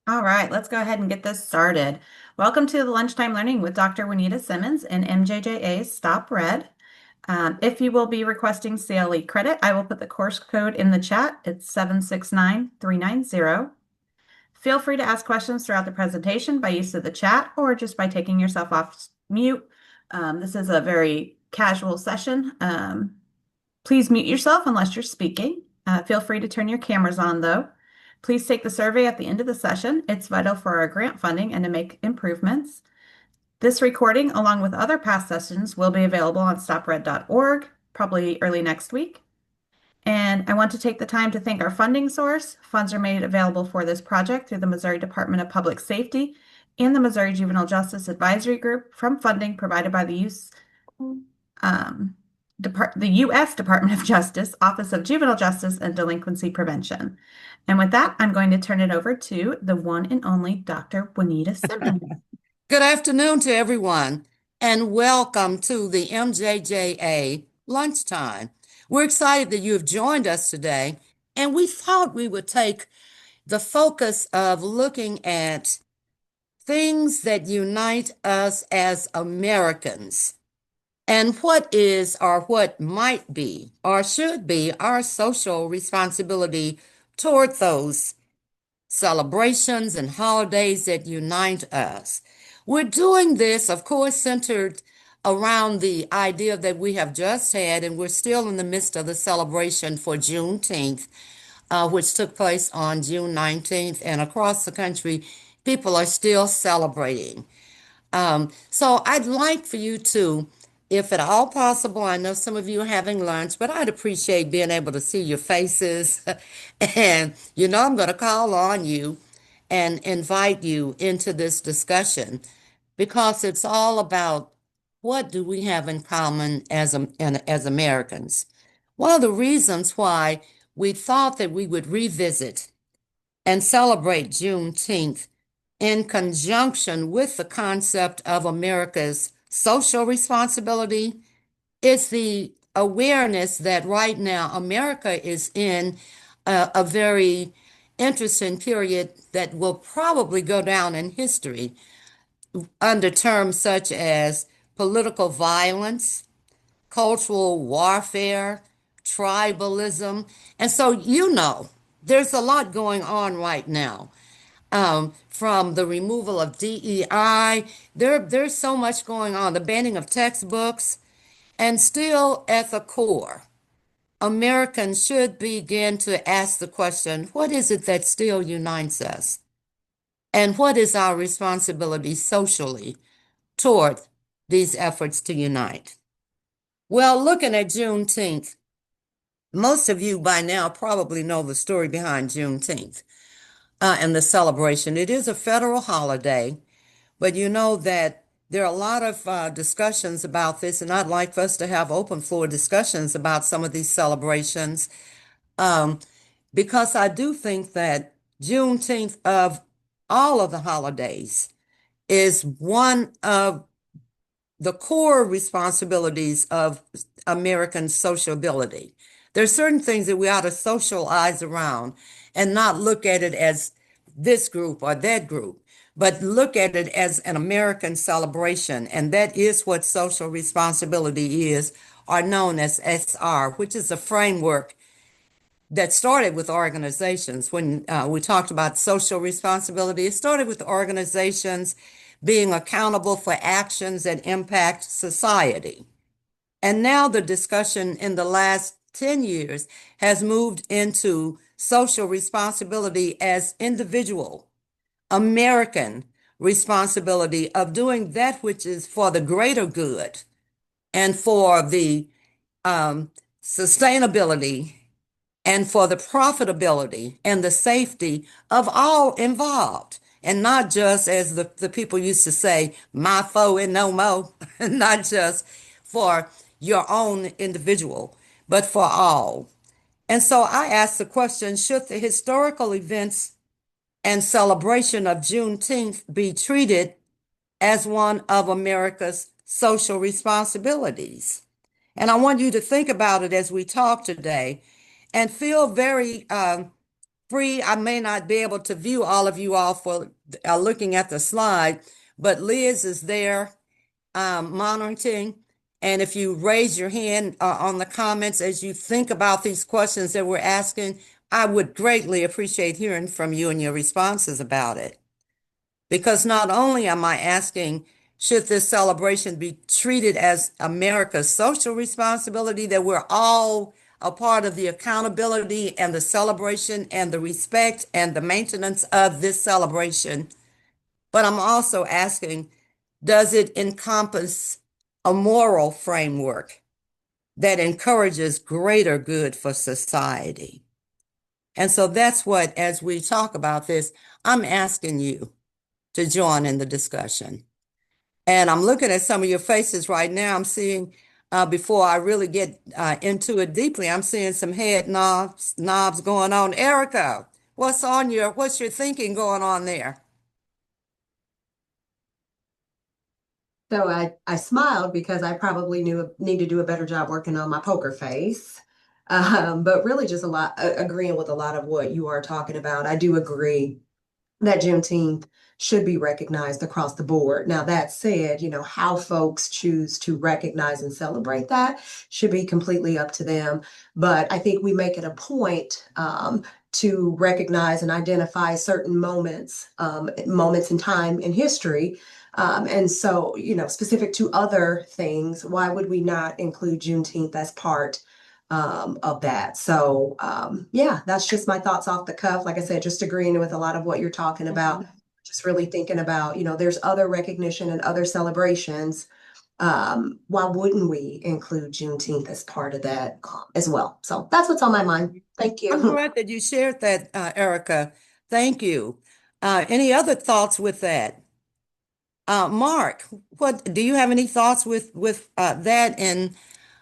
All right, let's go ahead and get this started. Welcome to the Lunchtime Learning with Dr. Juanita Simmons and MJJA's stopRED. If you will be requesting CLE credit, I will put the course code in the chat. It's 769390. Feel free to ask questions throughout the presentation by use of the chat or just by taking yourself off mute. This is a very casual session. Please mute yourself unless you're speaking. Feel free to turn your cameras on though. Please take the survey at the end of the session. It's vital for our grant funding and to make improvements. This recording, along with other past sessions, will be available on stopred.org, probably early next week. And I want to take the time to thank our funding source. Funds are made available for this project through the Missouri Department of Public Safety and the Missouri Juvenile Justice Advisory Group from funding provided by the um, U.S. Department of Justice, Office of Juvenile Justice and Delinquency Prevention. And with that, I'm going to turn it over to the one and only Dr. Juanita Simmons. Good afternoon to everyone, and welcome to the MJJA Lunchtime. We're excited that you have joined us today, and we thought we would take the focus of looking at things that unite us as Americans and what is or what might be or should be our social responsibility toward those celebrations and holidays that unite us. We're doing this, of course, centered around the idea that we have just had, and we're still in the midst of the celebration for Juneteenth, which took place on June 19th, and across the country, people are still celebrating. So I'd like for you to, if at all possible, I know some of you are having lunch, but I'd appreciate being able to see your faces. And I'm going to call on you and invite you into this discussion because it's all about what do we have in common as Americans. One of the reasons why we thought that we would revisit and celebrate Juneteenth in conjunction with the concept of America's social responsibility is the awareness that right now America is in a very interesting period that will probably go down in history under terms such as political violence, cultural warfare, tribalism. And so, there's a lot going on right now. From the removal of DEI, there's so much going on, the banning of textbooks, and still at the core, Americans should begin to ask the question, what is it that still unites us? And what is our responsibility socially toward these efforts to unite? Well, looking at Juneteenth, most of you by now probably know the story behind Juneteenth and the celebration. It is a federal holiday, but you know that there are a lot of discussions about this, and I'd like for us to have open floor discussions about some of these celebrations um, because I do think that Juneteenth, of all of the holidays, is one of the core responsibilities of American sociability. There are certain things that we ought to socialize around and not look at it as this group or that group, but look at it as an American celebration. And that is what social responsibility is, or known as SR, which is a framework that started with organizations. When we talked about social responsibility, it started with organizations being accountable for actions that impact society. And now the discussion in the last 10 years has moved into social responsibility as individual American responsibility of doing that which is for the greater good and for the sustainability and for the profitability and the safety of all involved. And not just, as the people used to say, my foe and no mo, not just for your own individual, but for all. And so I ask the question, should the historical events and celebration of Juneteenth be treated as one of America's social responsibilities? And I want you to think about it as we talk today and feel very free. I may not be able to view all of you all for looking at the slide, but Liz is there monitoring. And if you raise your hand on the comments as you think about these questions that we're asking, I would greatly appreciate hearing from you and your responses about it. Because not only am I asking, should this celebration be treated as America's social responsibility, that we're all a part of the accountability and the celebration and the respect and the maintenance of this celebration, but I'm also asking, does it encompass a moral framework that encourages greater good for society? And so that's what, as we talk about this, I'm asking you to join in the discussion. And I'm looking at some of your faces right now. I'm seeing, before I really get into it deeply, I'm seeing some head knobs going on. Erica, what's your thinking going on there? So I smiled because I probably need to do a better job working on my poker face. But really just a lot agreeing with a lot of what you are talking about. I do agree that Juneteenth should be recognized across the board. Now, that said, how folks choose to recognize and celebrate that should be completely up to them. But I think we make it a point to recognize and identify certain moments in time in history. And so, specific to other things, why would we not include Juneteenth as part of that? So, yeah, that's just my thoughts off the cuff. Like I said, just agreeing with a lot of what you're talking about. Just really thinking about, there's other recognition and other celebrations. Why wouldn't we include Juneteenth as part of that as well? So that's what's on my mind. Thank I'm you. glad that you shared that, Erica. Thank you. Any other thoughts with that? Mark, what do you have any thoughts with that and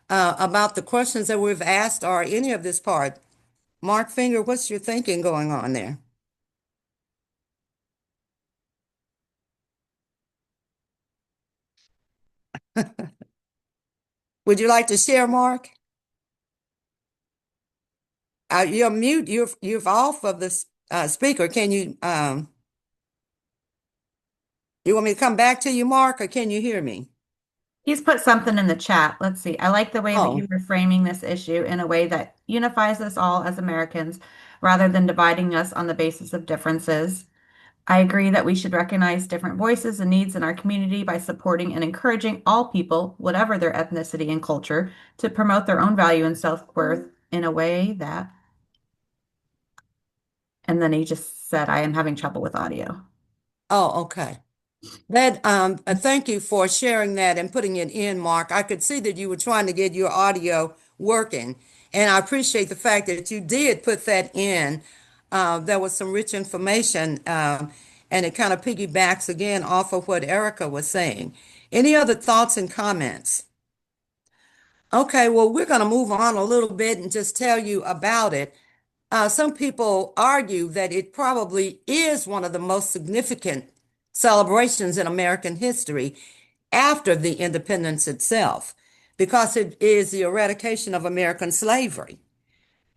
about the questions that we've asked or any of this part? Mark Finger, what's your thinking going on there? Would you like to share, Mark? You're mute. You're off of the speaker. Can you want me to come back to you, Mark, or can you hear me? He's put something in the chat. Let's see. I like the way that you Oh, were framing this issue in a way that unifies us all as Americans rather than dividing us on the basis of differences. I agree that we should recognize different voices and needs in our community by supporting and encouraging all people, whatever their ethnicity and culture, to promote their own value and self-worth in a way that, and then he just said, I am having trouble with audio. oh, okay. Thank you for sharing that and putting it in, Mark. I could see that you were trying to get your audio working, and I appreciate the fact that you did put that in. There was some rich information, and it kind of piggybacks again off of what Erica was saying. Any other thoughts and comments? Okay, well, we're going to move on a little bit and just tell you about it. Some people argue that it probably is one of the most significant celebrations in American history after the independence itself, because it is the eradication of American slavery.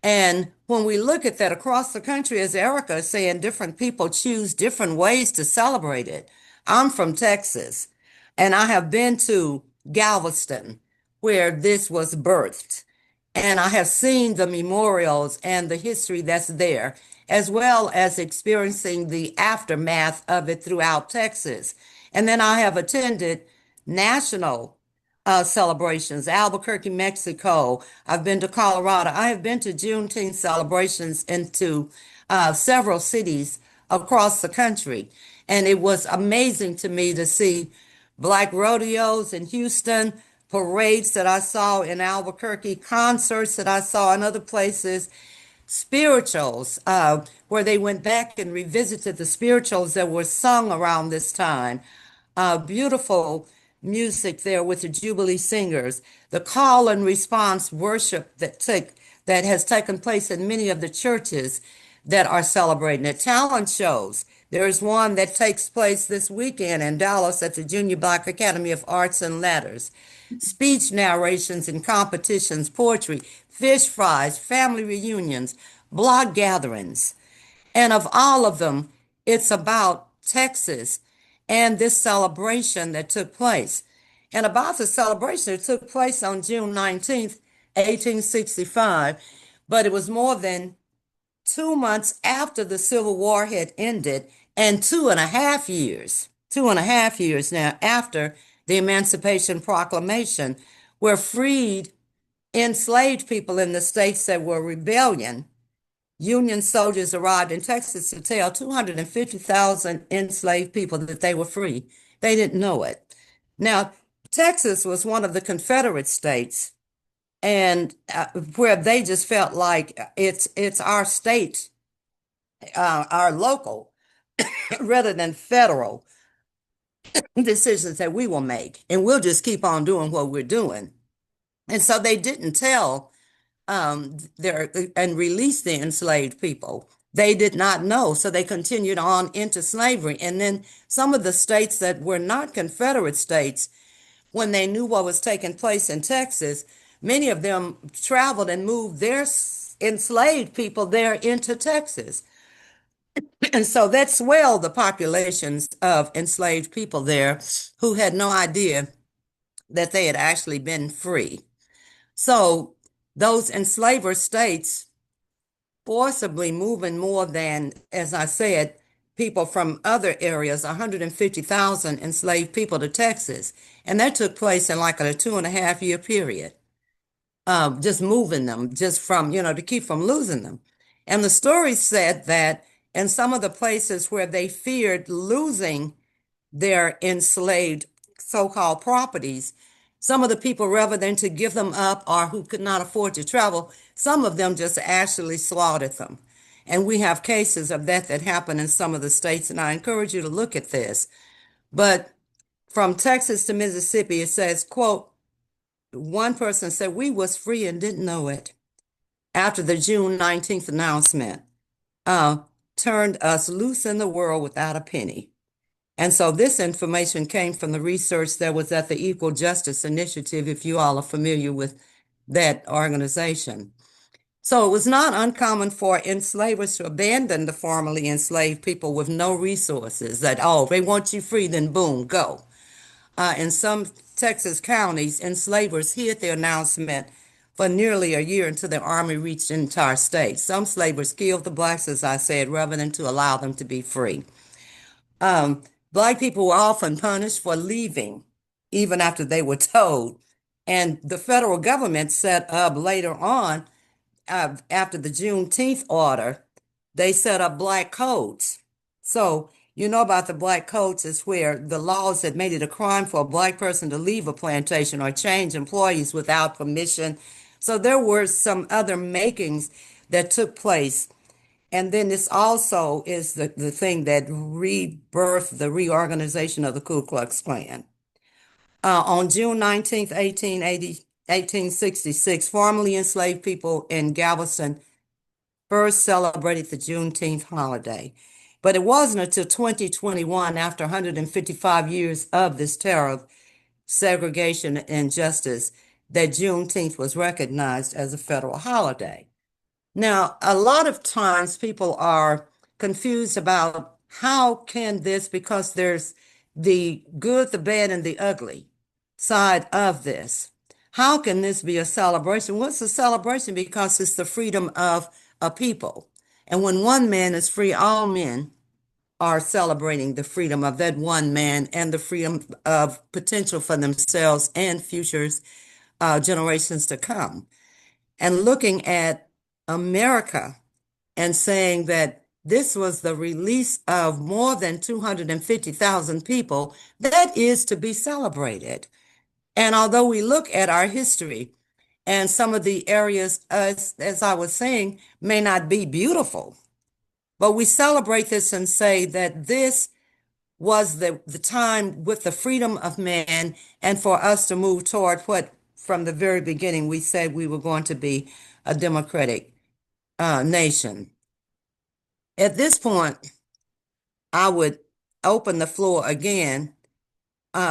And when we look at that across the country, as Erica is saying, different people choose different ways to celebrate it. I'm from Texas, and I have been to Galveston, where this was birthed. And I have seen the memorials and the history that's there, as well as experiencing the aftermath of it throughout Texas. And then I have attended national celebrations, Albuquerque, Mexico. I've been to Colorado. I have been to Juneteenth celebrations into several cities across the country. And it was amazing to me to see black rodeos in Houston, parades that I saw in Albuquerque, concerts that I saw in other places, spirituals, where they went back and revisited the spirituals that were sung around this time. Beautiful music there with the Jubilee Singers, the call and response worship that has taken place in many of the churches that are celebrating it. Talent shows. There's one that takes place this weekend in Dallas at the Junior Black Academy of Arts and Letters. Speech narrations and competitions, poetry, fish fries, family reunions, blog gatherings. And of all of them, it's about Texas and this celebration that took place. And about the celebration, it took place on June 19th, 1865, but it was more than 2 months after the Civil War had ended, and 2.5 years now after the Emancipation Proclamation, where freed enslaved people in the states that were rebellion. Union soldiers arrived in Texas to tell 250,000 enslaved people that they were free. They didn't know it. Now, Texas was one of the Confederate states, and where they just felt like it's our state, our local, rather than federal decisions that we will make, and we'll just keep on doing what we're doing. And so they didn't tell their and release the enslaved people. They did not know, so they continued on into slavery. And then some of the states that were not Confederate states, when they knew what was taking place in Texas, many of them traveled and moved their enslaved people there into Texas. And so that swelled the populations of enslaved people there who had no idea that they had actually been free. So those enslaver states forcibly moving more than, as I said, people from other areas, 150,000 enslaved people to Texas. And that took place in like a 2.5 year period, just moving them, just from, to keep from losing them. And the story said that in some of the places where they feared losing their enslaved so-called properties, some of the people, rather than to give them up or who could not afford to travel, some of them just actually slaughtered them. And we have cases of that happen in some of the states, and I encourage you to look at this. But from Texas to Mississippi, it says, quote, one person said, we was free and didn't know it after the June 19th announcement turned us loose in the world without a penny. And so this information came from the research that was at the Equal Justice Initiative, if you all are familiar with that organization. So it was not uncommon for enslavers to abandon the formerly enslaved people with no resources, that, oh, they want you free, then boom, go. In some Texas counties, enslavers hid the announcement for nearly a year until the army reached the entire state. Some slavers killed the blacks, as I said, rather than to allow them to be free. Black people were often punished for leaving, even after they were told. And the federal government set up later on, after the Juneteenth order, they set up black codes. So, you know about the black codes is where the laws that made it a crime for a black person to leave a plantation or change employees without permission. So there were some other makings that took place. And then this also is the thing that rebirthed the reorganization of the Ku Klux Klan. On June 19th, 1866, formerly enslaved people in Galveston first celebrated the Juneteenth holiday. But it wasn't until 2021, after 155 years of this terror, segregation, and injustice, that Juneteenth was recognized as a federal holiday. Now, a lot of times people are confused about how can this, because there's the good, the bad, and the ugly side of this. How can this be a celebration? What's a celebration? Because it's the freedom of a people. And when one man is free, all men are celebrating the freedom of that one man and the freedom of potential for themselves and futures generations to come. And looking at America and saying that this was the release of more than 250,000 people, that is to be celebrated. And although we look at our history and some of the areas, as I was saying, may not be beautiful, but we celebrate this and say that this was the time with the freedom of man and for us to move toward what from the very beginning we said we were going to be a democratic nation. At this point, I would open the floor again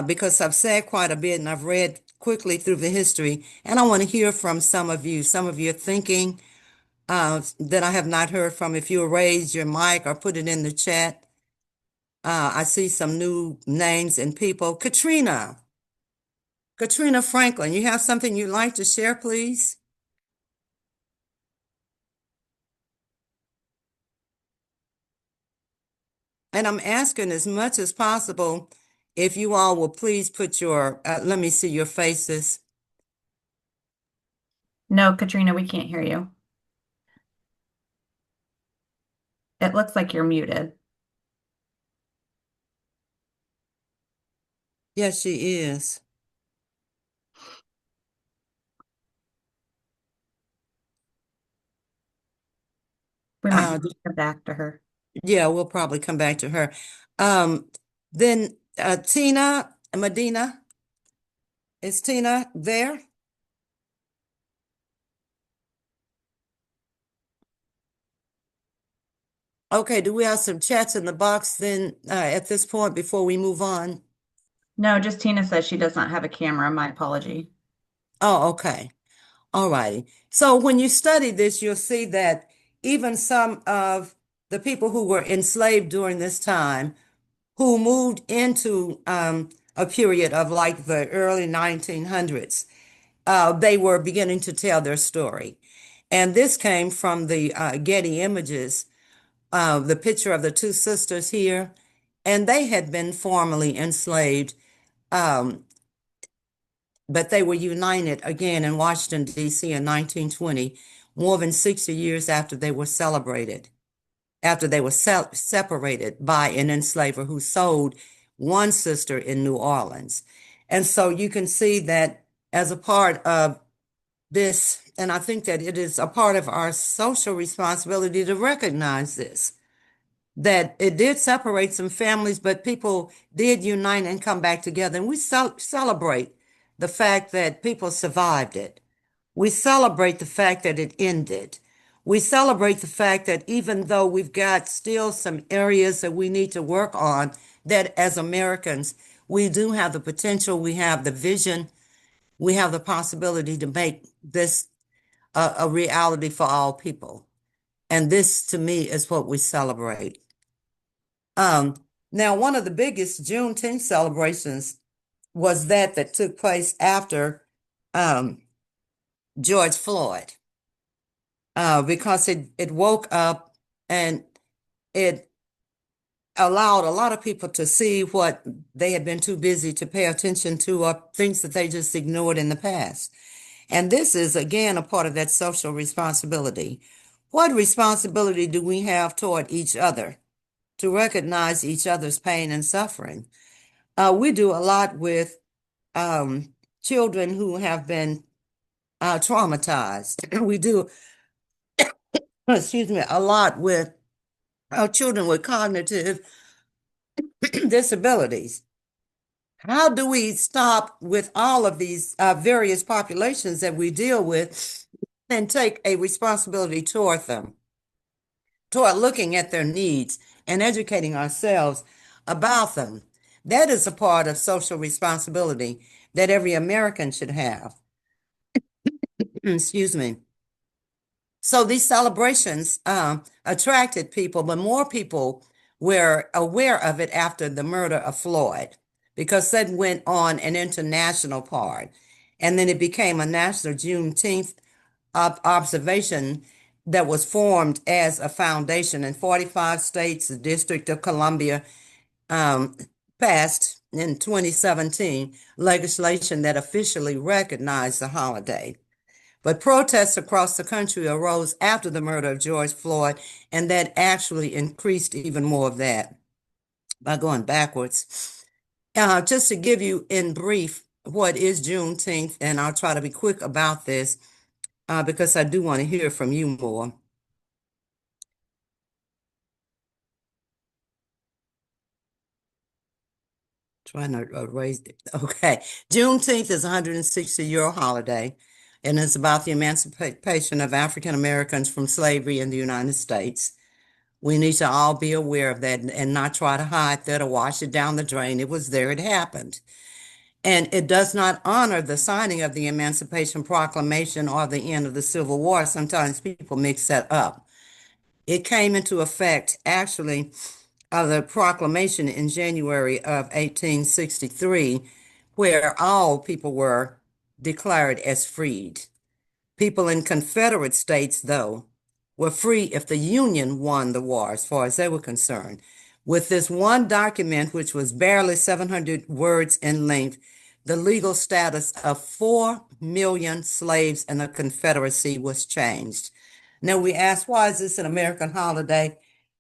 because I've said quite a bit and I've read quickly through the history, and I want to hear from some of you. Some of you are thinking, that I have not heard from. If you'll raise your mic or put it in the chat. I see some new names and people. Katrina Franklin, you have something you'd like to share, please? And I'm asking as much as possible if you all will please put your, let me see your faces. No, Katrina, we can't hear you. It looks like you're muted. Yes, she is. We might have Uh, to get back to her. yeah, we'll probably come back to her. Then Tina Medina, is Tina there? Okay, do we have some chats in the box then at this point before we move on? No, just Tina says she does not have a camera. My apology. Oh, okay. All righty. So when you study this, you'll see that even some of the people who were enslaved during this time, who moved into a period of like the early 1900s, they were beginning to tell their story. And this came from the Getty Images, the picture of the two sisters here, and they had been formerly enslaved, um, but they were united again in Washington, D.C. in 1920, more than 60 years after they were separated by an enslaver who sold one sister in New Orleans. And so you can see that as a part of this, and I think that it is a part of our social responsibility to recognize this, that it did separate some families, but people did unite and come back together. And we celebrate the fact that people survived it. We celebrate the fact that it ended. We celebrate the fact that even though we've got still some areas that we need to work on, that as Americans, we do have the potential, we have the vision, we have the possibility to make this a reality for all people. And this, to me, is what we celebrate. Um, Now, one of the biggest Juneteenth celebrations was that took place after um, George Floyd, because it woke up and it allowed a lot of people to see what they had been too busy to pay attention to, or things that they just ignored in the past. And this is, again, a part of that social responsibility. What responsibility do we have toward each other to recognize each other's pain and suffering? We do a lot with children who have been traumatized. We do, excuse me, a lot with children with cognitive disabilities. How do we stop with all of these various populations that we deal with and take a responsibility toward them, toward looking at their needs and educating ourselves about them? That is a part of social responsibility that every American should have. Excuse me. So these celebrations attracted people, but more people were aware of it after the murder of Floyd, because that went on an international part. And then it became a national Juneteenth observation that was formed as a foundation in 45 states. The District of Columbia um, passed in 2017 legislation that officially recognized the holiday. But protests across the country arose after the murder of George Floyd, and that actually increased even more of that by going backwards. Just to give you in brief what is Juneteenth, and I'll try to be quick about this because I do want to hear from you more. Trying to erase it. Okay. Juneteenth is a 160-year holiday, and it's about the emancipation of African Americans from slavery in the United States. We need to all be aware of that and not try to hide that or wash it down the drain. It was there, it happened. And it does not honor the signing of the Emancipation Proclamation or the end of the Civil War. Sometimes people mix that up. It came into effect, actually, of the proclamation in January of 1863, where all people were declared as freed. People in Confederate states, though, were free if the Union won the war, as far as they were concerned. With this one document, which was barely 700 words in length, the legal status of 4 million slaves in the Confederacy was changed. Now we ask, why is this an American holiday?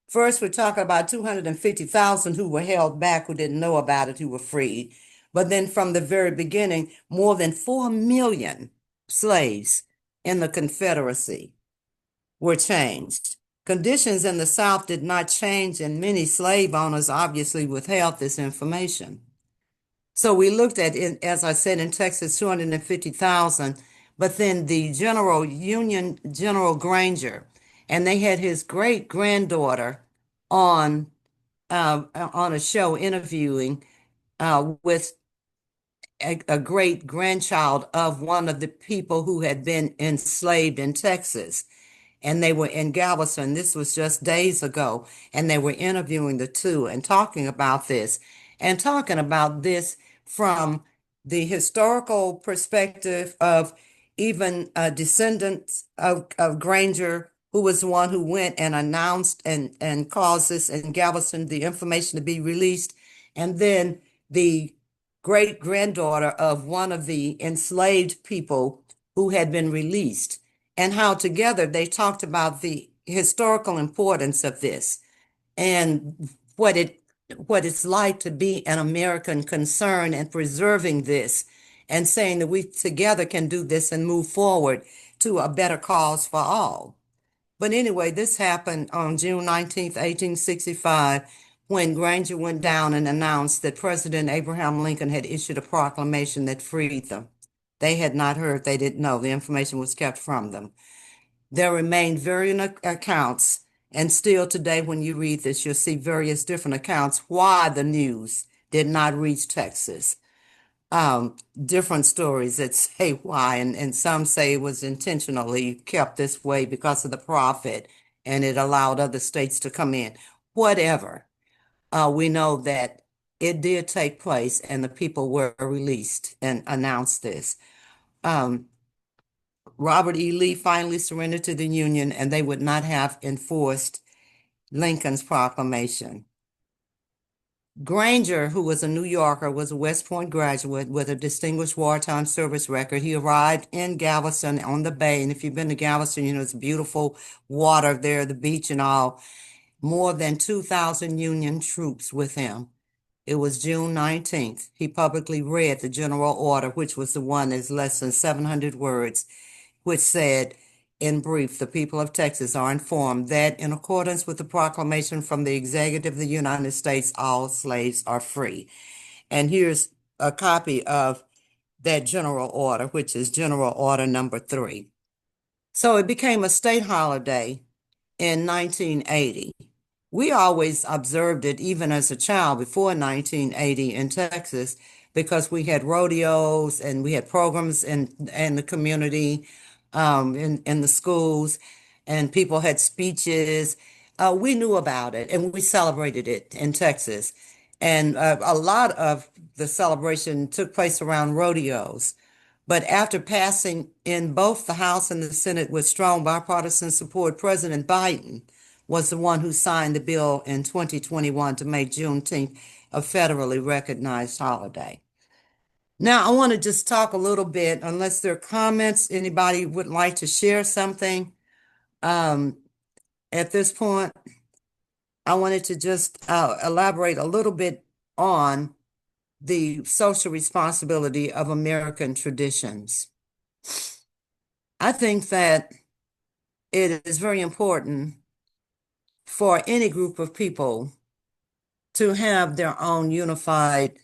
First, we're talking about 250,000 who were held back, who didn't know about it, who were freed. But then from the very beginning, more than 4 million slaves in the Confederacy were changed. Conditions in the South did not change, and many slave owners obviously withheld this information. So we looked at it, as I said, in Texas, 250,000, but then the Union General Granger, and they had his great granddaughter on on a show interviewing with a great grandchild of one of the people who had been enslaved in Texas. And they were in Galveston. This was just days ago. And they were interviewing the two and talking about this from the historical perspective of even descendants of Granger, who was the one who went and announced and caused this in Galveston, the information to be released. And then the great granddaughter of one of the enslaved people who had been released, and how together they talked about the historical importance of this and what it's like to be an American concern and preserving this and saying that we together can do this and move forward to a better cause for all. But anyway, this happened on June 19th, 1865, when Granger went down and announced that President Abraham Lincoln had issued a proclamation that freed them. They had not heard, they didn't know. The information was kept from them. There remain varying accounts, and still today, when you read this, you'll see various different accounts why the news did not reach Texas. Different stories that say why, and some say it was intentionally kept this way because of the profit, and it allowed other states to come in. Whatever, we know that it did take place, and the people were released and announced this. Robert E. Lee finally surrendered to the Union, and they would not have enforced Lincoln's proclamation. Granger, who was a New Yorker, was a West Point graduate with a distinguished wartime service record. He arrived in Galveston on the bay, and if you've been to Galveston, you know it's beautiful water there, the beach and all. More than 2,000 Union troops with him. It was June 19th. He publicly read the general order, which was the one that's less than 700 words, which said, in brief, the people of Texas are informed that in accordance with the proclamation from the Executive of the United States, all slaves are free. And here's a copy of that general order, which is General Order number 3. So it became a state holiday in 1980. We always observed it even as a child before 1980 in Texas because we had rodeos and we had programs in the community, in the schools, and people had speeches. We knew about it and we celebrated it in Texas. And a lot of the celebration took place around rodeos. But after passing in both the House and the Senate with strong bipartisan support, President Biden was the one who signed the bill in 2021 to make Juneteenth a federally recognized holiday. Now, I want to just talk a little bit, unless there are comments, anybody would like to share something at this point. I wanted to just elaborate a little bit on the social responsibility of American traditions. I think that it is very important for any group of people to have their own unified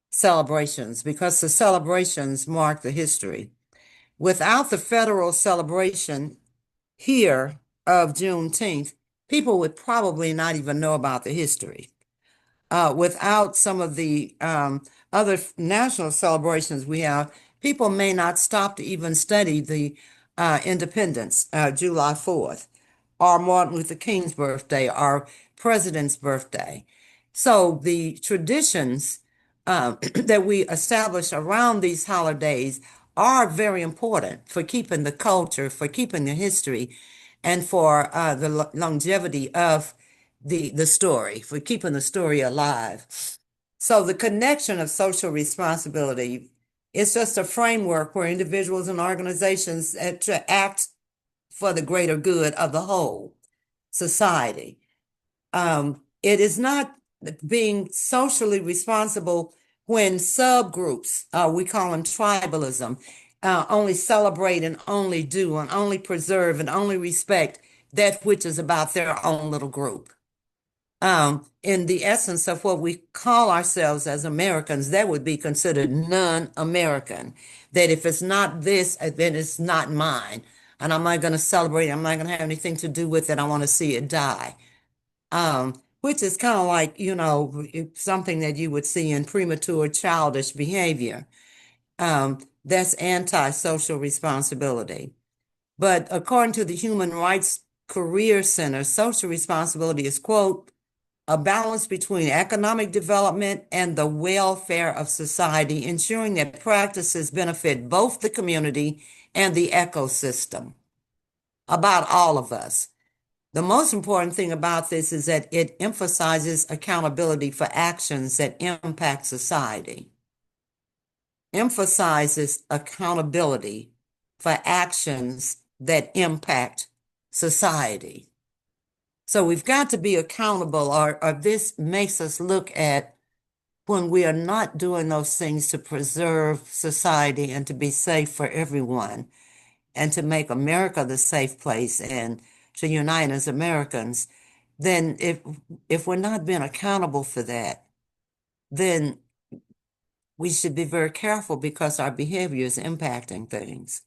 celebrations because the celebrations mark the history. Without the federal celebration here of Juneteenth, people would probably not even know about the history. without some of the other national celebrations we have, people may not stop to even study the independence, July 4th, or Martin Luther King's birthday, or President's birthday. So the traditions that we establish around these holidays are very important for keeping the culture, for keeping the history, and for the longevity of the story, for keeping the story alive. So the connection of social responsibility is just a framework where individuals and organizations to act for the greater good of the whole society. It is not being socially responsible when subgroups, we call them tribalism, only celebrate and only do and only preserve and only respect that which is about their own little group. In the essence of what we call ourselves as Americans, that would be considered non-American. That if it's not this, then it's not mine. And I'm not going to celebrate it. I'm not going to have anything to do with it. I want to see it die. Which is kind of like, something that you would see in premature childish behavior. That's anti-social responsibility. But according to the Human Rights Career Center, social responsibility is, quote, a balance between economic development and the welfare of society, ensuring that practices benefit both the community and the ecosystem. About all of us. The most important thing about this is that it emphasizes accountability for actions that impact society. Emphasizes accountability for actions that impact society. So we've got to be accountable, or this makes us look at when we are not doing those things to preserve society and to be safe for everyone and to make America the safe place and to unite as Americans, then if we're not being accountable for that, then we should be very careful because our behavior is impacting things.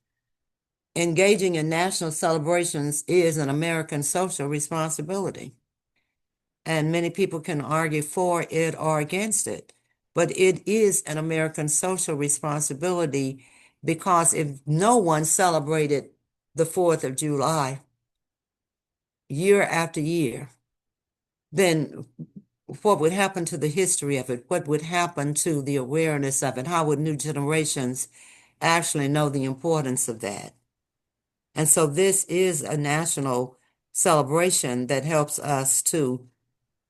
Engaging in national celebrations is an American social responsibility. And many people can argue for it or against it, but it is an American social responsibility because if no one celebrated the 4th of July year after year, then what would happen to the history of it? What would happen to the awareness of it? How would new generations actually know the importance of that? And so this is a national celebration that helps us to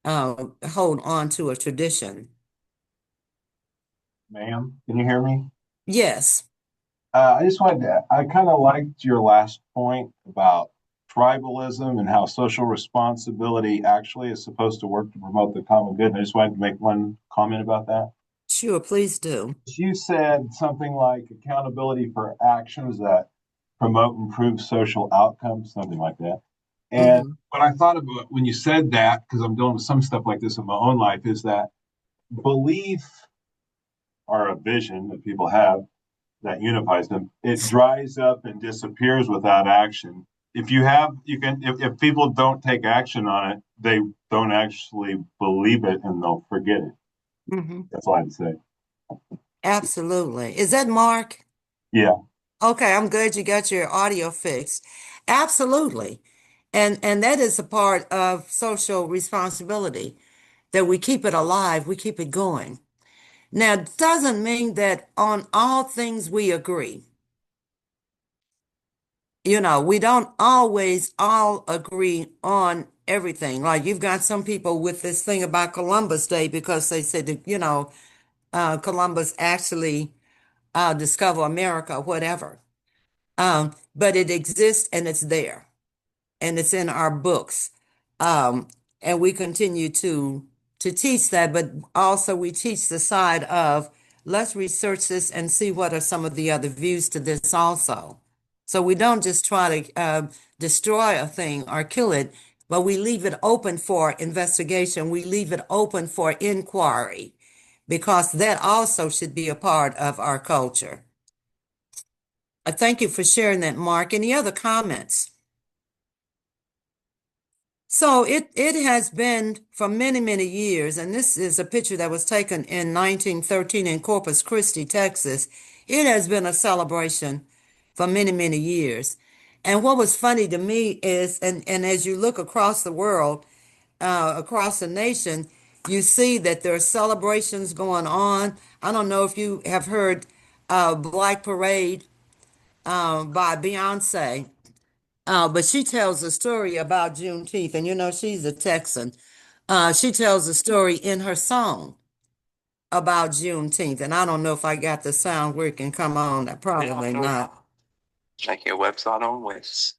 hold on to a tradition. Ma'am, can you hear me? Yes, I kind of liked your last point about tribalism and how social responsibility actually is supposed to work to promote the common good. And I just wanted to make one comment about that. sure, please do. You said something like accountability for actions that promote improved social outcomes, something like that. And Mhm. what I thought about when you said that, because I'm dealing with some stuff like this in my own life, is that belief or a vision that people have that unifies them, it dries up and disappears without action. If you have, you can, if people don't take action on it, they don't actually believe it and they'll forget it. Mhm. That's all I'd say. Absolutely. Is that Mark? Yeah. Okay, I'm glad you got your audio fixed. Absolutely. And that is a part of social responsibility, that we keep it alive, we keep it going. Now, it doesn't mean that on all things we agree. We don't always all agree on everything. Like you've got some people with this thing about Columbus Day because they said that, Columbus actually discovered America, whatever. But it exists and it's there and it's in our books. Um, and we continue to teach that, but also we teach the side of let's research this and see what are some of the other views to this also. So we don't just try to destroy a thing or kill it, but we leave it open for investigation. We leave it open for inquiry because that also should be a part of our culture. I thank you for sharing that, Mark. Any other comments? So it has been for many, many years, and this is a picture that was taken in 1913 in Corpus Christi, Texas. It has been a celebration for many, many years. And what was funny to me is, and as you look across the world, across the nation, you see that there are celebrations going on. I don't know if you have heard Black Parade by Beyonce. But she tells a story about Juneteenth, and you know she's a Texan. She tells a story in her song about Juneteenth, and I don't know if I got the sound where it can come on. Probably not. Check your website on Wix.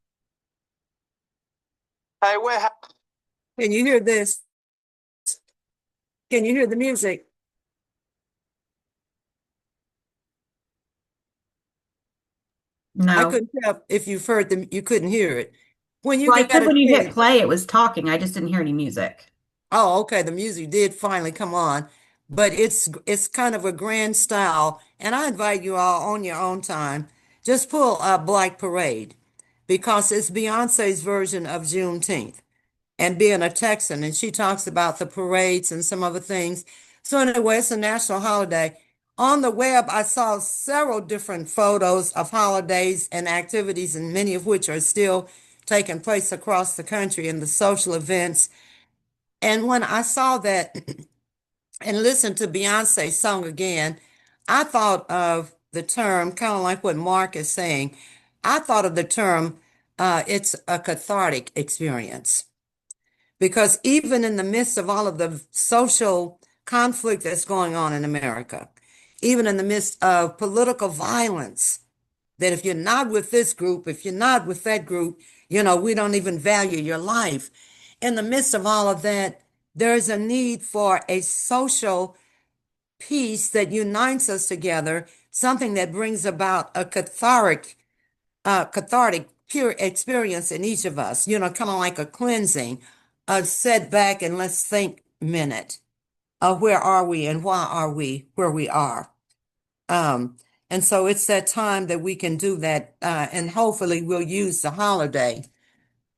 Hey, where? Can you hear this? Can you hear the music? I No. couldn't tell if you've heard them. You couldn't hear it. When you Well, I get could a when you hit chance. play, it was talking. I just didn't hear any music. Oh, okay. The music did finally come on, but it's kind of a grand style, and I invite you all on your own time. Just pull up Black Parade because it's Beyonce's version of Juneteenth and being a Texan, and she talks about the parades and some other things. So anyway, it's a national holiday. On the web, I saw several different photos of holidays and activities, and many of which are still taking place across the country and the social events. And when I saw that and listened to Beyonce's song again, I thought of the term, kind of like what Mark is saying. I thought of the term, it's a cathartic experience. Because even in the midst of all of the social conflict that's going on in America, even in the midst of political violence, that if you're not with this group, if you're not with that group, you know, we don't even value your life. In the midst of all of that, there's a need for a social peace that unites us together, something that brings about a cathartic, pure experience in each of us, you know, kind of like a cleansing, a set back and let's think minute. Where are we and why are we where we are? Um, and so it's that time that we can do that, and hopefully we'll use the holiday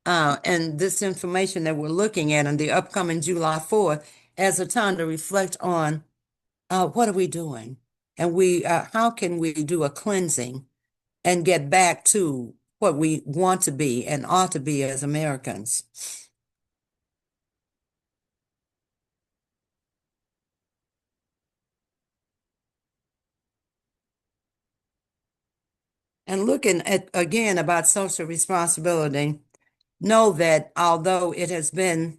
and this information that we're looking at on the upcoming July 4th as a time to reflect on what are we doing? And how can we do a cleansing and get back to what we want to be and ought to be as Americans? And looking at again about social responsibility, know that although it has been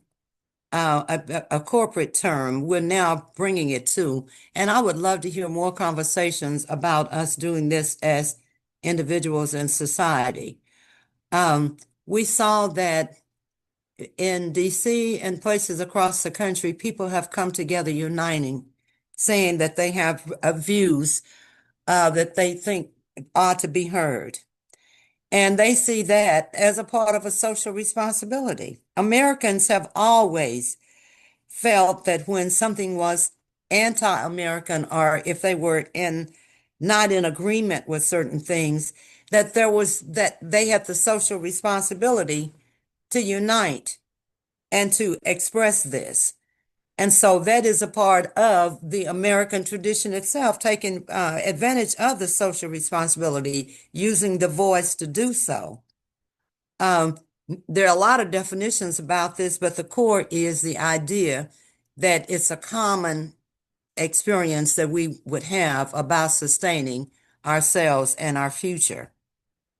a corporate term, we're now bringing it to, and I would love to hear more conversations about us doing this as individuals in society. We saw that in DC and places across the country, people have come together uniting, saying that they have views that they think ought to be heard. And they see that as a part of a social responsibility. Americans have always felt that when something was anti-American or if they were not in agreement with certain things, that they had the social responsibility to unite and to express this. And so that is a part of the American tradition itself, taking advantage of the social responsibility, using the voice to do so. Um, there are a lot of definitions about this, but the core is the idea that it's a common experience that we would have about sustaining ourselves and our future,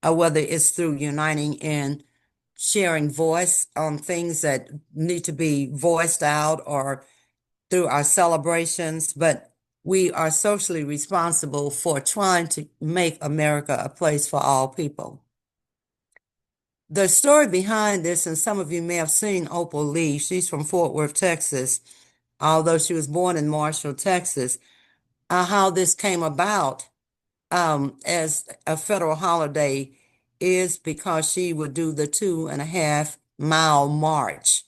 whether it's through uniting in sharing voice on things that need to be voiced out or through our celebrations, but we are socially responsible for trying to make America a place for all people. The story behind this, and some of you may have seen Opal Lee, she's from Fort Worth, Texas, although she was born in Marshall, Texas, how this came about as a federal holiday is because she would do the 2.5 mile march,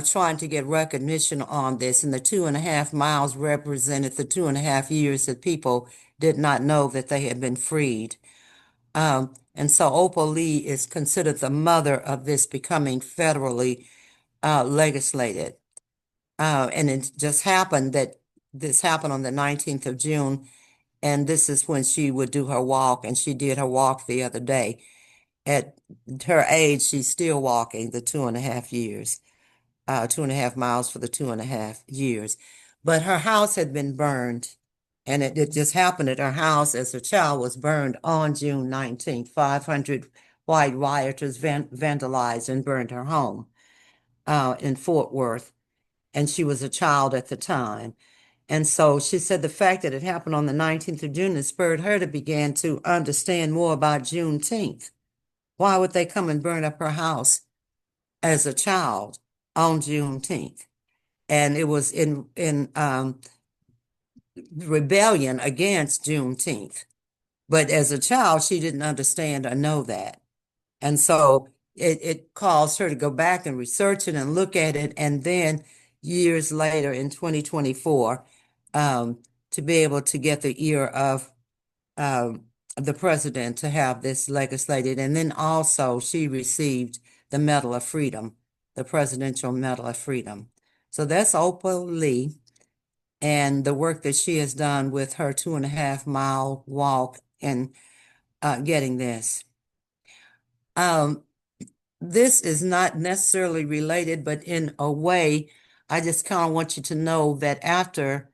trying to get recognition on this. And the 2.5 miles represented the 2.5 years that people did not know that they had been freed. And so Opal Lee is considered the mother of this becoming federally legislated. And it just happened that this happened on the 19th of June, and this is when she would do her walk, and she did her walk the other day. At her age, she's still walking the 2.5 years, 2.5 miles for the 2.5 years. But her house had been burned, and it just happened that her house as a child was burned on June 19th. 500 white rioters vandalized and burned her home in Fort Worth, and she was a child at the time. And so she said the fact that it happened on the 19th of June has spurred her to begin to understand more about Juneteenth. Why would they come and burn up her house as a child on Juneteenth? And it was in rebellion against Juneteenth. But as a child, she didn't understand or know that. And so it caused her to go back and research it and look at it. And then years later in 2024, to be able to get the ear of the president to have this legislated. And then also she received the Medal of Freedom, the Presidential Medal of Freedom. So that's Opal Lee and the work that she has done with her 2.5 mile walk and getting this. This is not necessarily related, but in a way, I just kind of want you to know that after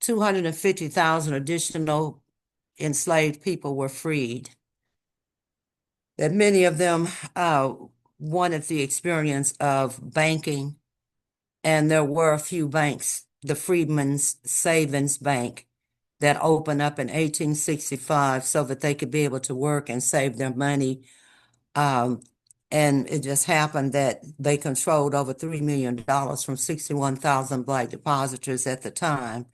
250,000 additional enslaved people were freed, that many of them wanted the experience of banking, and there were a few banks, the Freedmen's Savings Bank, that opened up in 1865 so that they could be able to work and save their money. And it just happened that they controlled over $3 million from 61,000 Black depositors at the time.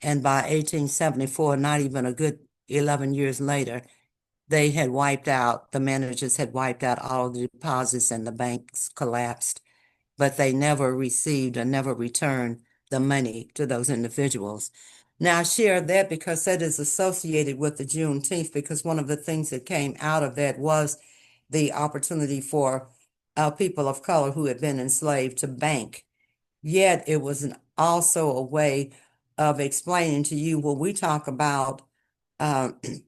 And by 1874, not even a good 11 years later, they had wiped out, the managers had wiped out all the deposits and the banks collapsed. But they never received or never returned the money to those individuals. Now, I share that because that is associated with the Juneteenth, because one of the things that came out of that was the opportunity for people of color who had been enslaved to bank. Yet it was also a way of explaining to you when we talk about generational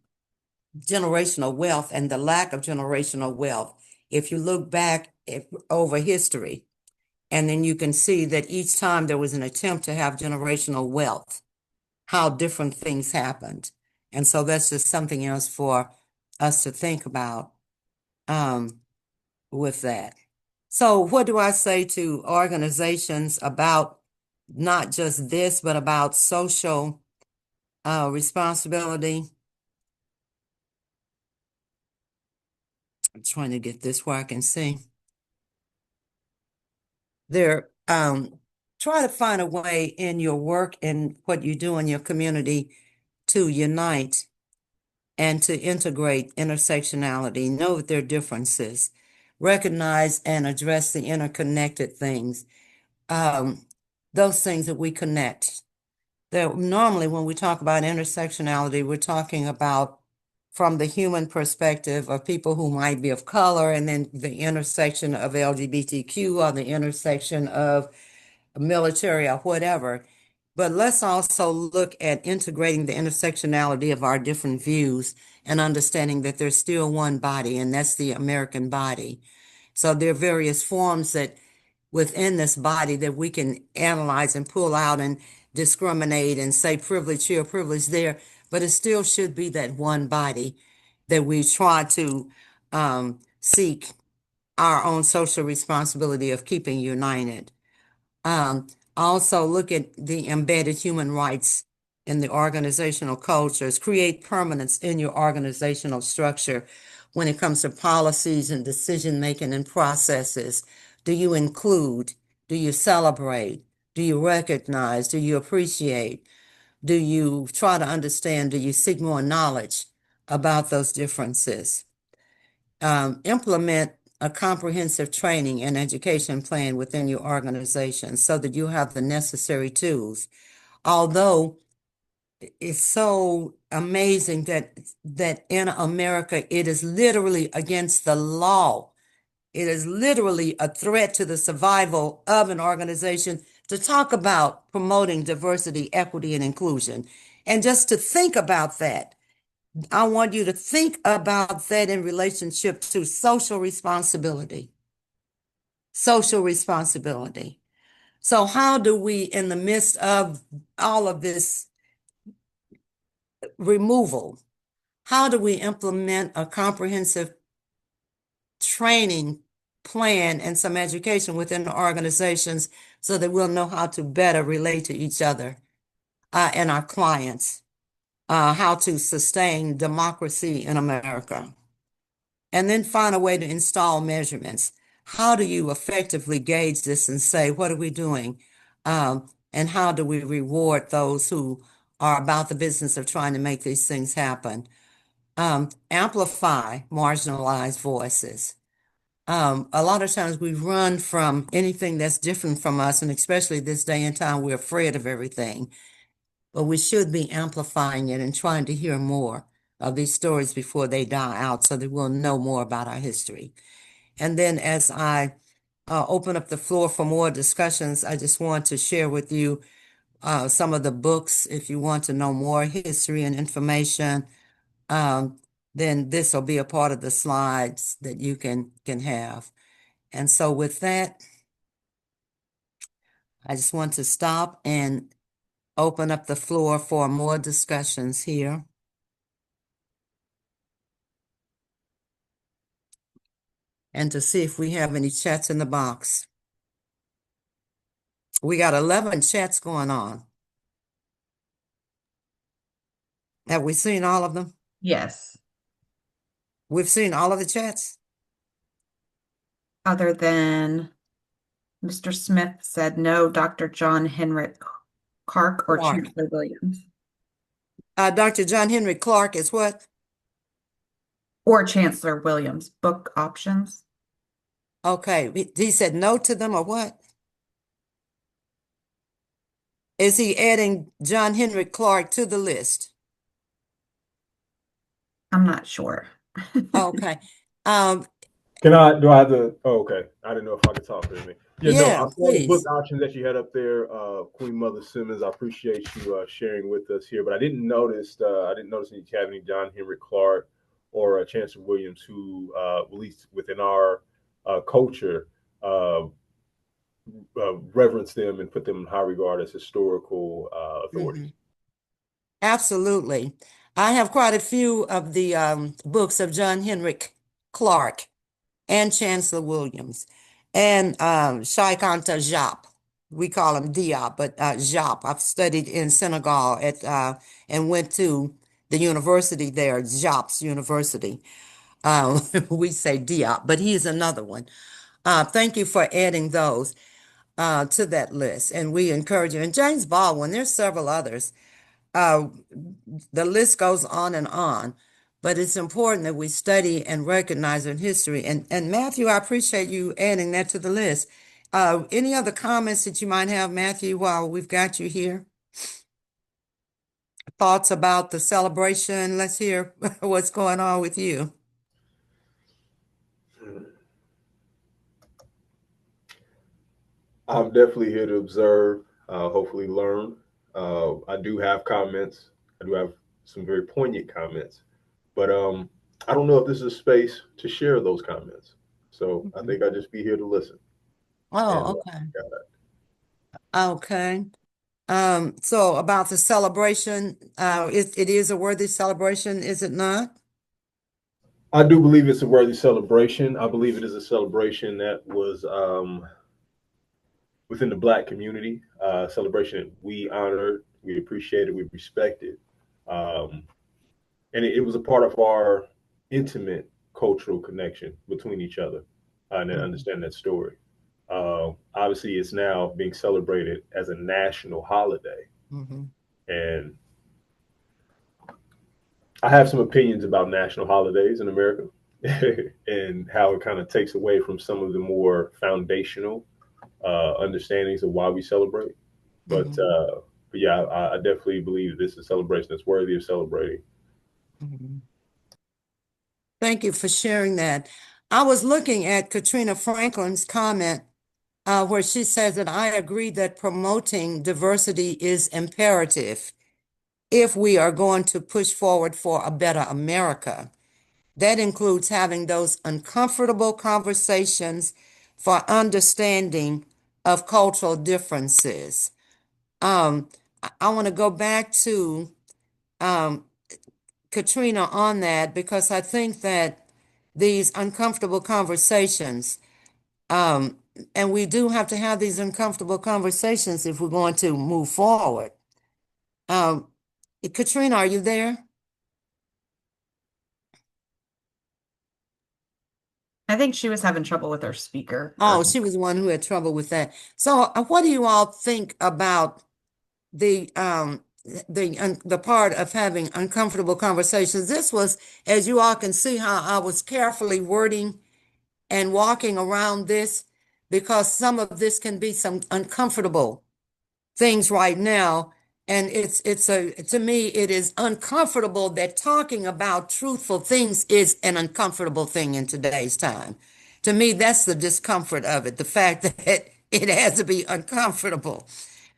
wealth and the lack of generational wealth. If you look back over history, and then you can see that each time there was an attempt to have generational wealth, how different things happened. And so that's just something else for us to think about with that. So what do I say to organizations about not just this, but about social responsibility? I'm trying to get this where I can see. There, try to find a way in your work and what you do in your community to unite and to integrate intersectionality. Know that there are differences. Recognize and address the interconnected things, those things that we connect. Normally, when we talk about intersectionality, we're talking about from the human perspective of people who might be of color, and then the intersection of LGBTQ or the intersection of military or whatever. But let's also look at integrating the intersectionality of our different views and understanding that there's still one body, and that's the American body. So there are various forms that within this body that we can analyze and pull out and discriminate and say privilege here, privilege there, but it still should be that one body that we try to seek our own social responsibility of keeping united. Also look at the embedded human rights in the organizational cultures, create permanence in your organizational structure when it comes to policies and decision-making and processes. Do you include? Do you celebrate? Do you recognize? Do you appreciate? Do you try to understand? Do you seek more knowledge about those differences? Implement a comprehensive training and education plan within your organization so that you have the necessary tools. Although it's so amazing that in America, it is literally against the law It is literally a threat to the survival of an organization to talk about promoting diversity, equity, and inclusion. And just to think about that, I want you to think about that in relationship to social responsibility. Social responsibility. So, how do we, in the midst of all of this removal, how do we implement a comprehensive training plan and some education within the organizations so that we'll know how to better relate to each other and our clients, how to sustain democracy in America, and then find a way to install measurements. How do you effectively gauge this and say, what are we doing? And how do we reward those who are about the business of trying to make these things happen? Amplify marginalized voices. A lot of times we run from anything that's different from us, and especially this day and time, we're afraid of everything. But we should be amplifying it and trying to hear more of these stories before they die out so that we'll know more about our history. And then as I open up the floor for more discussions, I just want to share with you some of the books. If you want to know more history and information, then this will be a part of the slides that you can have. And so with that, I just want to stop and open up the floor for more discussions here. And to see if we have any chats in the box. We got 11 chats going on. Have we seen all of them? Yes, We've seen all of the chats? other than Mr. Smith said no, Dr. John Henrik Clark or Clark. Chancellor Williams. Dr. John Henry Clark is what? Or Chancellor Williams, book options. Okay, he said no to them or what? Is he adding John Henry Clark to the list? I'm not sure. Okay. Do I have to? Oh, okay. I didn't know if I could talk to me. Yeah, no, Yeah, I saw the book please. options that you had up there, Queen Mother Simmons. I appreciate you sharing with us here, but I didn't notice any have any John Henry Clark or Chancellor Williams who, at least within our culture, reverence them and put them in high regard as historical authorities. Mhm. Absolutely. I have quite a few of the books of John Henrik Clark and Chancellor Williams and Sheikh Anta Diop. We call him Diop, but Diop. I've studied in Senegal and went to the university there, Diop's University. We say Diop, but he's another one. Thank you for adding those to that list, and we encourage you. And James Baldwin, there's several others. The list goes on, but it's important that we study and recognize our history. And Matthew, I appreciate you adding that to the list. Any other comments that you might have, Matthew, while we've got you here? Thoughts about the celebration? Let's hear what's going on with you. I'm definitely here to observe, hopefully learn. I do have comments. I do have some very poignant comments, but I don't know if this is a space to share those comments. So I think I'll just be here to listen. Oh, okay. Okay. So about the celebration, it is a worthy celebration, is it not? I do believe it's a worthy celebration. I believe it is a celebration that was within the Black community, celebration that we honored, we appreciated, we respected. And it was a part of our intimate cultural connection between each other and understand that story. Obviously, it's now being celebrated as a national holiday. Mm-hmm. And I have some opinions about national holidays in America and how it kind of takes away from some of the more foundational understandings of why we celebrate. But, Mm-hmm. but yeah, I definitely believe this is a celebration that's worthy of celebrating. Mm-hmm. Thank you for sharing that. I was looking at Katrina Franklin's comment where she says that I agree that promoting diversity is imperative if we are going to push forward for a better America. That includes having those uncomfortable conversations for understanding of cultural differences. I want to go back to um, Katrina on that because I think that these uncomfortable conversations, um, and we do have to have these uncomfortable conversations if we're going to move forward. Um, Katrina, are you there? I think she was having trouble with her speaker. Oh, she was the one who had trouble with that. So, what do you all think about the part of having uncomfortable conversations? This was, as you all can see, how I was carefully wording and walking around this because some of this can be some uncomfortable things right now. And to me, it is uncomfortable that talking about truthful things is an uncomfortable thing in today's time. To me, that's the discomfort of it, the fact that it has to be uncomfortable.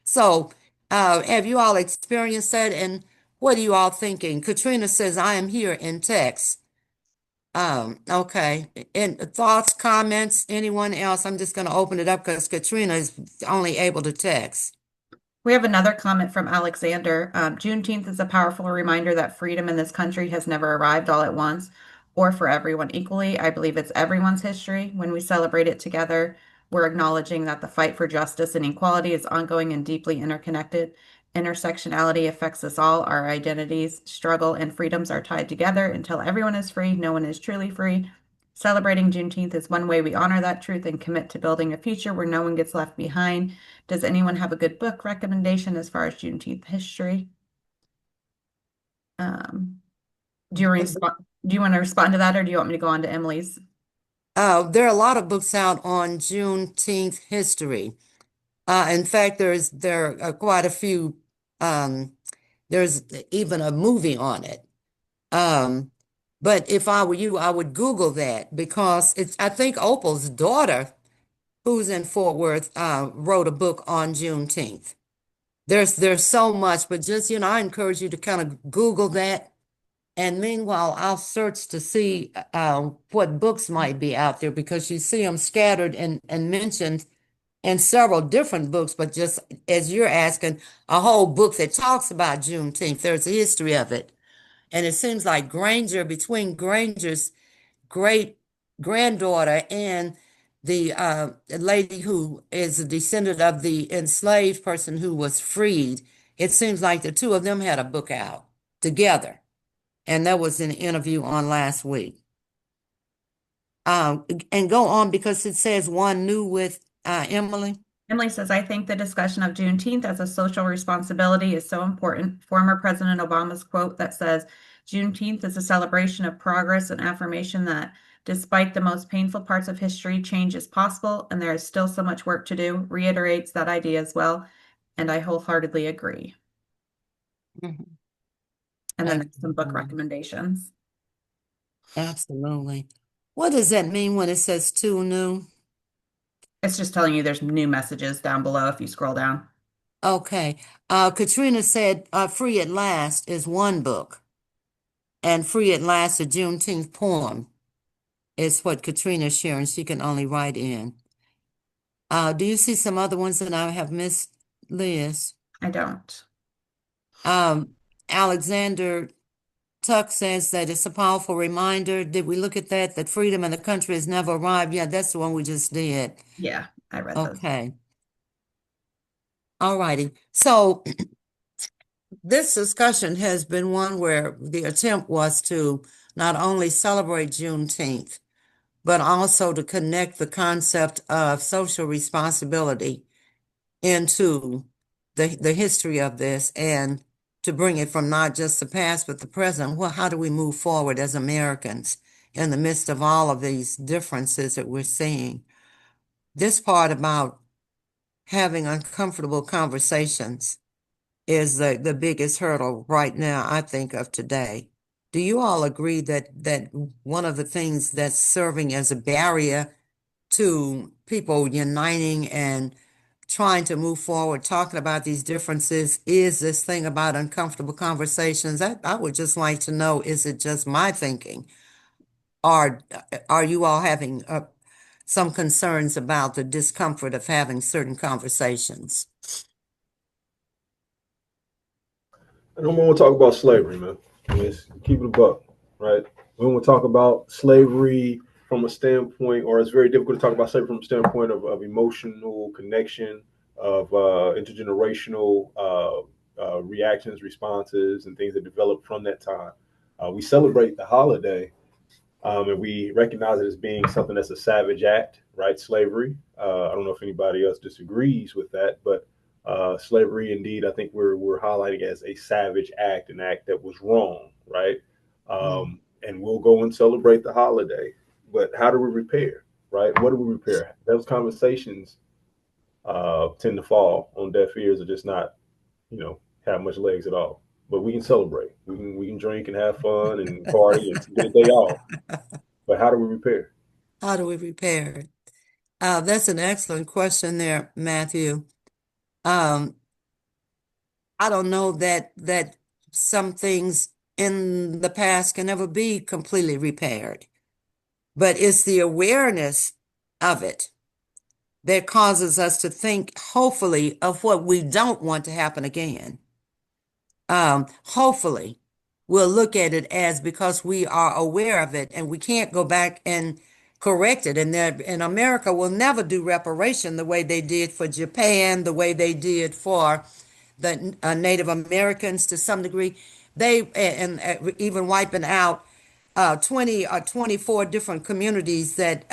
So, have you all experienced that? And what are you all thinking? Katrina says, I am here in text. Okay. And thoughts, comments, anyone else? I'm just going to open it up because Katrina is only able to text. We have another comment from Alexander. Juneteenth is a powerful reminder that freedom in this country has never arrived all at once or for everyone equally. I believe it's everyone's history. When we celebrate it together, we're acknowledging that the fight for justice and equality is ongoing and deeply interconnected. Intersectionality affects us all. Our identities, struggle, and freedoms are tied together. Until everyone is free, no one is truly free. Celebrating Juneteenth is one way we honor that truth and commit to building a future where no one gets left behind. Does anyone have a good book recommendation as far as Juneteenth history? Um, do you want to respond to that, or do you want me to go on to Emily's? There are a lot of books out on Juneteenth history. In fact, there are quite a few. There's even a movie on it. Um, but if I were you, I would Google that because I think Opal's daughter, who's in Fort Worth, wrote a book on Juneteenth. There's so much, but just, I encourage you to kind of Google that. And meanwhile, I'll search to see what books might be out there because you see them scattered and mentioned in several different books, but just as you're asking, a whole book that talks about Juneteenth, there's a history of it. And it seems like between Granger's great granddaughter and the lady who is a descendant of the enslaved person who was freed, it seems like the two of them had a book out together. And that was an interview on last week. And go on because it says one new with Emily. Emily says, I think the discussion of Juneteenth as a social responsibility is so important. Former President Obama's quote that says, Juneteenth is a celebration of progress and affirmation that despite the most painful parts of history, change is possible and there is still so much work to do, reiterates that idea as well. And I wholeheartedly agree. Mhm. And then there's some book Absolutely. recommendations. Absolutely. What does that mean when it says too new? It's just telling you there's new messages down below if you scroll down. Okay. Katrina said Free at Last is one book, and Free at Last, a Juneteenth poem, is what Katrina's sharing. She can only write in. Do you see some other ones that I have missed, Liz? I don't. Alexander Tuck says that it's a powerful reminder. Did we look at that? That freedom in the country has never arrived. Yeah, that's the one we just did. Yeah, I read those. Okay. All righty. So this discussion has been one where the attempt was to not only celebrate Juneteenth, but also to connect the concept of social responsibility into the history of this and to bring it from not just the past, but the present. Well, how do we move forward as Americans in the midst of all of these differences that we're seeing? This part about having uncomfortable conversations is the biggest hurdle right now, I think, of today. Do you all agree that one of the things that's serving as a barrier to people uniting and trying to move forward, talking about these differences, is this thing about uncomfortable conversations? I would just like to know, is it just my thinking? Or are you all having some concerns about the discomfort of having certain conversations? I don't want to talk about slavery, man. Let's keep it a buck, right? We don't want to talk about slavery from a standpoint, or it's very difficult to talk about slavery from a standpoint of emotional connection, of intergenerational reactions, responses, and things that develop from that time. We celebrate the holiday, and we recognize it as being something that's a savage act, right? Slavery. I don't know if anybody else disagrees with that, but slavery, indeed, I think we're highlighting as a savage act, an act that was wrong, right? Mm. And we'll go and celebrate the holiday, but how do we repair, right? What do we repair? Those conversations tend to fall on deaf ears, or just not, have much legs at all. But we can celebrate. We can drink and have fun and party and get a day off. But how do we repair? How do we repair it? That's an excellent question there, Matthew. Um, I don't know that some things in the past can never be completely repaired, but it's the awareness of it that causes us to think, hopefully, of what we don't want to happen again. Hopefully, we'll look at it as because we are aware of it and we can't go back and correct it. And America will never do reparation the way they did for Japan, the way they did for the Native Americans to some degree. Even wiping out 20 or 24 different communities that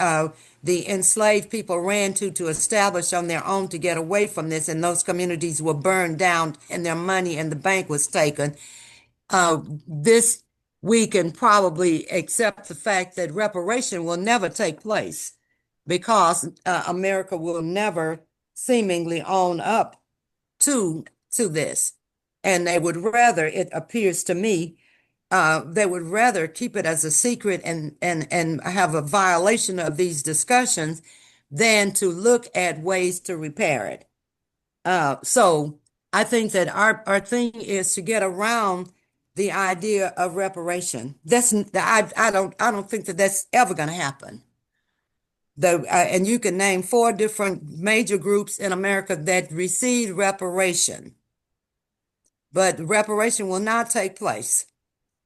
the enslaved people ran to establish on their own to get away from this. And those communities were burned down and their money and the bank was taken. This we can probably accept the fact that reparation will never take place because America will never seemingly own up to this. And they would rather, it appears to me, they would rather keep it as a secret and have a violation of these discussions than to look at ways to repair it. So I think that our thing is to get around the idea of reparation. I don't think that that's ever going to happen. And you can name 4 different major groups in America that received reparation, but reparation will not take place.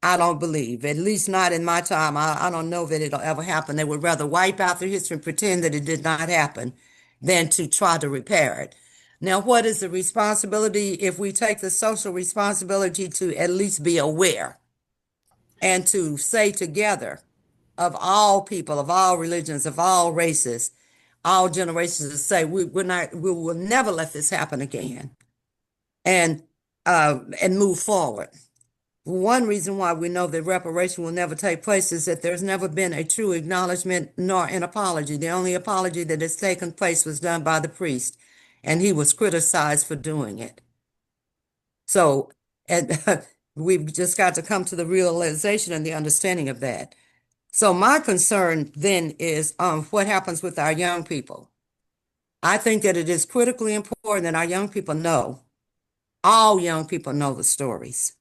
I don't believe, at least not in my time. I don't know that it'll ever happen. They would rather wipe out their history and pretend that it did not happen than to try to repair it. Now, what is the responsibility if we take the social responsibility to at least be aware and to say together of all people, of all religions, of all races, all generations to say we will never let this happen again and move forward. One reason why we know that reparation will never take place is that there's never been a true acknowledgement nor an apology. The only apology that has taken place was done by the priest, and he was criticized for doing it. So, and we've just got to come to the realization and the understanding of that. So my concern then is what happens with our young people. I think that it is critically important that our young people know, all young people know the stories,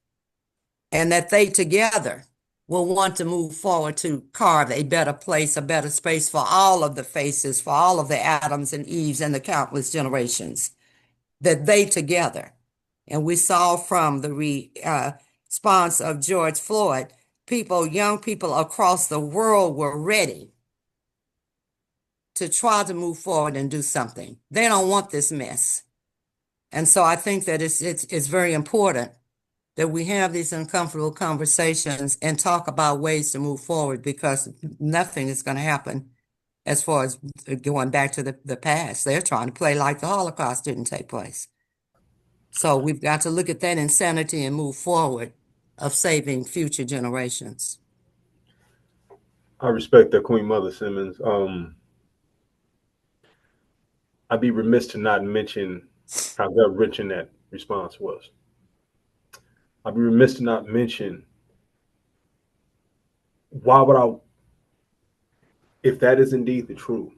and that they together will want to move forward to carve a better place, a better space for all of the faces, for all of the Adams and Eves and the countless generations, that they together. And we saw from the response of George Floyd, young people across the world were ready to try to move forward and do something. They don't want this mess. And so I think that it's very important that we have these uncomfortable conversations and talk about ways to move forward, because nothing is going to happen as far as going back to the past. They're trying to play like the Holocaust didn't take place. So we've got to look at that insanity and move forward of saving future generations. I respect that, Queen Mother Simmons. I'd be remiss to not mention how gut wrenching that response was. I'd be remiss to not mention why would I, if that is indeed the truth,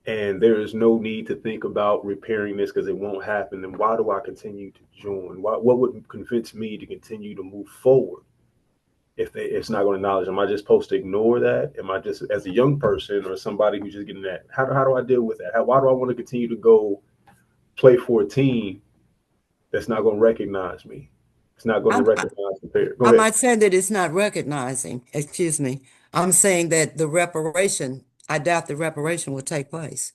and there is no need to think about repairing this because it won't happen, then why do I continue to join? What would convince me to continue to move forward if it's not going to acknowledge? Am I just supposed to ignore that? Am I just, as a young person or somebody who's just getting that, how do I deal with that? Why do I want to continue to go play for a team that's not going to recognize me? It's not going to I'm, recognize the player. Go I'm ahead. not saying that it's not recognizing, excuse me. I'm saying that I doubt the reparation will take place.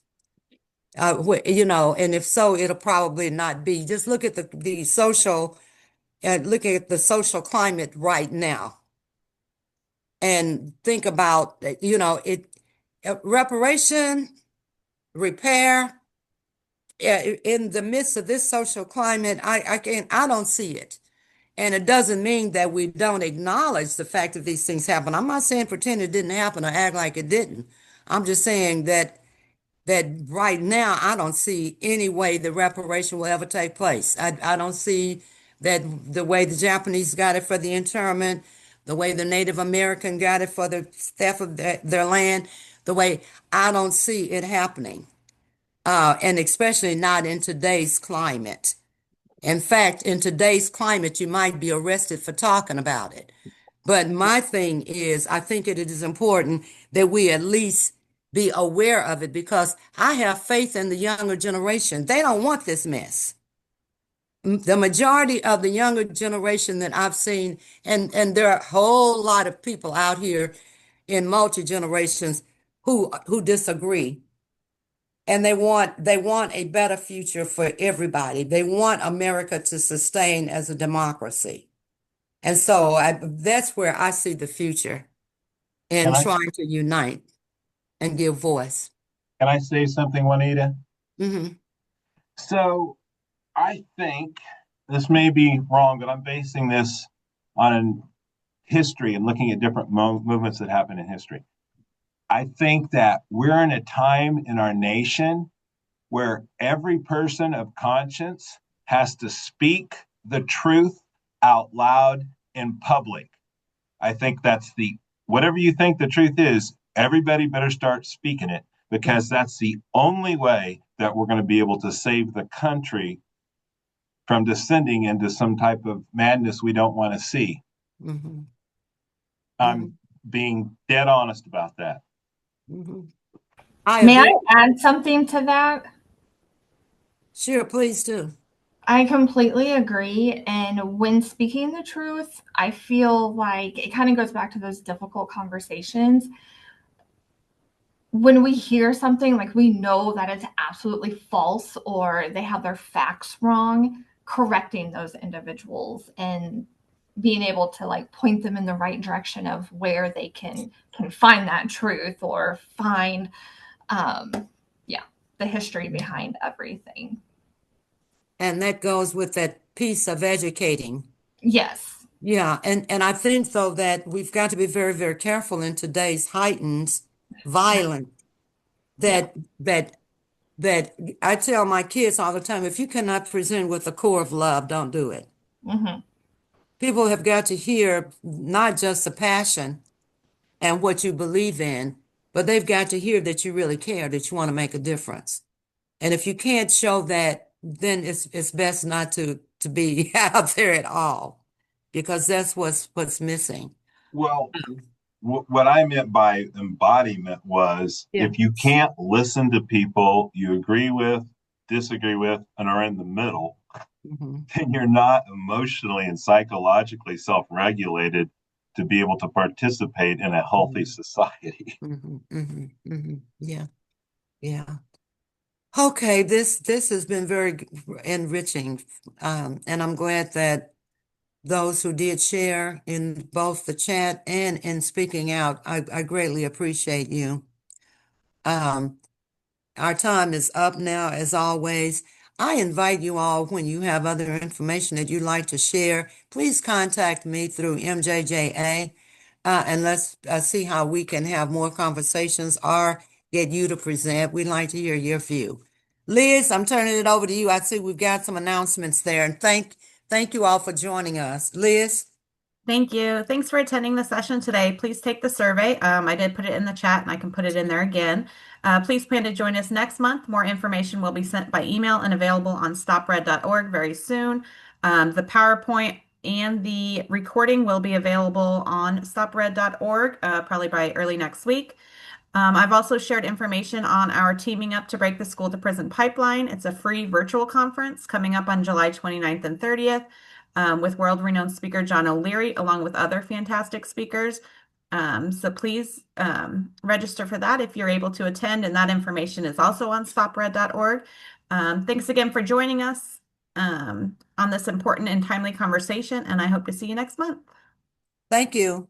And if so, it'll probably not be. Just look at the social, look at the social climate right now and think about, reparation, repair, in the midst of this social climate, I don't see it. And it doesn't mean that we don't acknowledge the fact that these things happen. I'm not saying pretend it didn't happen or act like it didn't. I'm just saying that right now I don't see any way the reparation will ever take place. I don't see that the way the Japanese got it for the internment, the way the Native American got it for the theft of their land, the way I don't see it happening. And especially not in today's climate. In fact, in today's climate, you might be arrested for talking about it. But my thing is, I think it is important that we at least be aware of it because I have faith in the younger generation. They don't want this mess. The majority of the younger generation that I've seen, and there are a whole lot of people out here in multi generations who disagree, and they want a better future for everybody. They want America to sustain as a democracy. And so that's where I see the future in Can I trying to unite and give voice. can I say something, Juanita? Hmm. So I think this may be wrong, but I'm basing this on history and looking at different movements that happen in history. I think that we're in a time in our nation where every person of conscience has to speak the truth out loud in public. I think that's whatever you think the truth is, everybody better start speaking it Yeah. because that's the only way that we're going to be able to save the country from descending into some type of madness we don't want to see. Hmm. Hmm. I'm being dead honest about that. Hmm. I May I agree. add something to that? Sure, please do. I completely agree. And when speaking the truth, I feel like it kind of goes back to those difficult conversations. When we hear something like we know that it's absolutely false or they have their facts wrong, correcting those individuals and being able to like point them in the right direction of where they can find that truth or find um yeah, the history behind everything. And that goes with that piece of educating. Yes. Yeah, and I think though that we've got to be very, very careful in today's heightened violence Yeah. that that that I tell my kids all the time, if you cannot present with a core of love, don't do it. Hmm. People have got to hear not just the passion and what you believe in, but they've got to hear that you really care, that you want to make a difference. And if you can't show that, then it's best not to be out there at all, because that's what's missing. Well, what I meant by embodiment was Yeah. if you can't listen to people you agree with, disagree with, and are in the middle, Hmm. then you're not emotionally and psychologically self regulated to be able to participate in a healthy society. Hmm. Hmm. Hmm. Yeah. Yeah. Okay, this has been very enriching, and I'm glad that those who did share in both the chat and in speaking out, I greatly appreciate you. Um, our time is up now, as always. I invite you all, when you have other information that you'd like to share, please contact me through MJJA, and let's see how we can have more conversations or get you to present. We'd like to hear your view. Liz, I'm turning it over to you. I see we've got some announcements there, and thank you all for joining us. Liz? Thank you. Thanks for attending the session today. Please take the survey. I did put it in the chat and I can put it in there again. Please plan to join us next month. More information will be sent by email and available on stopred.org very soon. The PowerPoint and the recording will be available on stopred.org probably by early next week. I've also shared information on our Teaming Up to Break the School to Prison pipeline. It's a free virtual conference coming up on July 29th and 30th with world-renowned speaker John O'Leary, along with other fantastic speakers. So please register for that if you're able to attend, and that information is also on stopred.org. Thanks again for joining us on this important and timely conversation, and I hope to see you next month. Thank you.